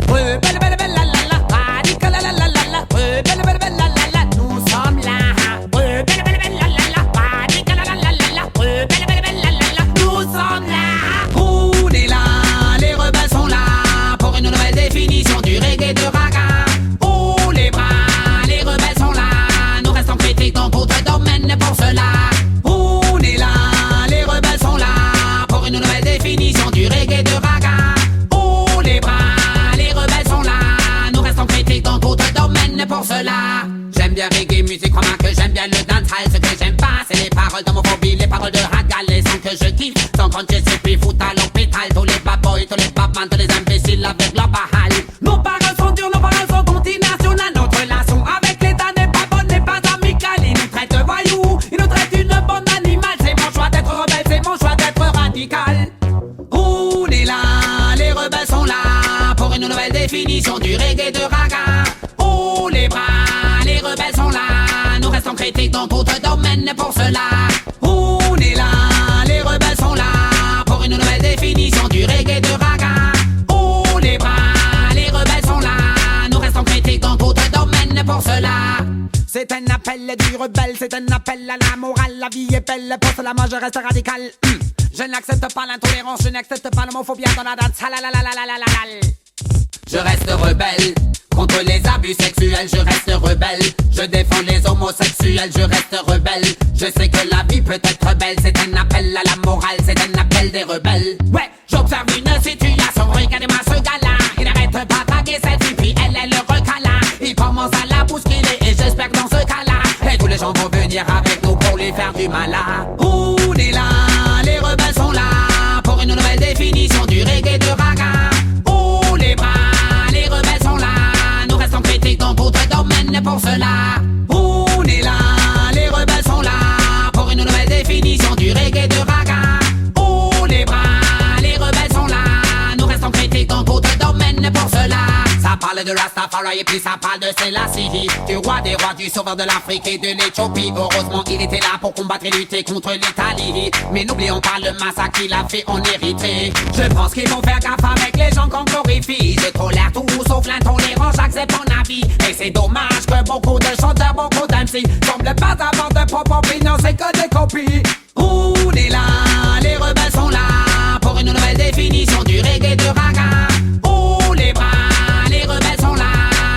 Rebelle, belle, belle, la la la, radical, la la la la, rebelle, belle, belle, la la la, nous sommes là. Rebelle, belle, belle, la la la, radical, la la la la, rebelle, belle, belle, la la la, nous sommes là. On est là, les rebelles sont là, pour une nouvelle définition du reggae de raga. Oh les bras, les rebelles sont là, nous restons critiques dans d'autres domaines pour cela. On est là, les rebelles sont là, pour une nouvelle définition du reggae de raga. Pour cela, j'aime bien reggae musique, crois-moi que j'aime bien le dancehall. Ce que j'aime pas, c'est les paroles d'homophobie, les paroles de radical, les sons que je kiffe. Sans compter ce puis fout à l'hôpital, tous les bad boys, tous les babans, tous les imbéciles avec leur bahal. Nos paroles sont dures, nos paroles sont antinationales. Notre relation avec l'État n'est pas bonne, n'est pas amicale. Ils nous traitent de voyous, ils nous traitent d'une bande d'animaux. C'est mon choix d'être rebelle, c'est mon choix d'être radical. On est là, les rebelles sont là, pour une nouvelle définition du reggae de raga. Les bras, les rebelles sont là, nous restons critiques dans d'autres domaines pour cela. On est là, les rebelles sont là, pour une nouvelle définition du reggae de raga. Oh les bras, les rebelles sont là, nous restons critiques dans d'autres domaines pour cela. C'est un appel du rebelle, c'est un appel à la morale. La vie est belle, pour cela moi je reste radical. Je n'accepte pas l'intolérance, je n'accepte pas l'homophobie dans la danse. Je reste rebelle contre les abus sexuels, je reste rebelle. Je défends les homosexuels, je reste rebelle. Je sais que la vie peut être belle, c'est un appel à la morale, c'est un appel des rebelles. Ouais, j'observe une situation, regardez-moi ce gars-là. Il n'arrête pas de draguer cette fille, puis elle le recala. Il commence à la bousculer et j'espère que dans ce cas-là, et tous les gens vont venir avec nous pour lui faire du mal. On est là, les rebelles sont là, pour une nouvelle définition du reggae de raga. Oh les bras, les rebelles sont là, nous restons critiques dans d'autres domaines pour cela. On est là, les rebelles sont là, pour une nouvelle définition du reggae de raga. Oh les bras, les rebelles sont là, nous restons critiques dans d'autres domaines pour cela. Ça parle de Rastafari et puis ça parle de Selassie, du roi des rois, du sauveur de l'Afrique et de l'Éthiopie. Heureusement il était là pour combattre et lutter contre l'Italie. Mais n'oublions pas le massacre qu'il a fait en Érythrée. Je pense qu'ils vont faire gaffe avec les gens qu'on glorifie. Je tolère tout sauf l'intolérance, j'accepte mon avis. Et c'est dommage que beaucoup de chanteurs, beaucoup d'MC semblent pas avoir de propre opinion, c'est que des copies. On est là, les rebelles sont là, pour une nouvelle définition du reggae de raga. Oh les bras, les rebelles sont là,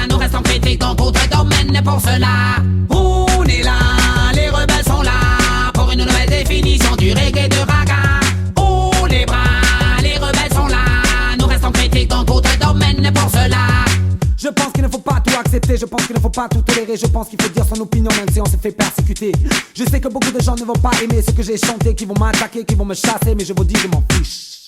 nous restons critiques dans d'autres domaines pour cela. On est là, les rebelles sont là, pour une nouvelle définition du reggae de raga. Oh les bras, les rebelles sont là, nous restons critiques dans d'autres domaines pour cela. Je pense qu'il ne faut pas tout accepter, je pense qu'il ne faut pas tout tolérer. Je pense qu'il faut dire son opinion même si on se fait persécuter. Je sais que beaucoup de gens ne vont pas aimer ce que j'ai chanté, qui vont m'attaquer, qui vont me chasser, mais je vous dis je m'en fiche.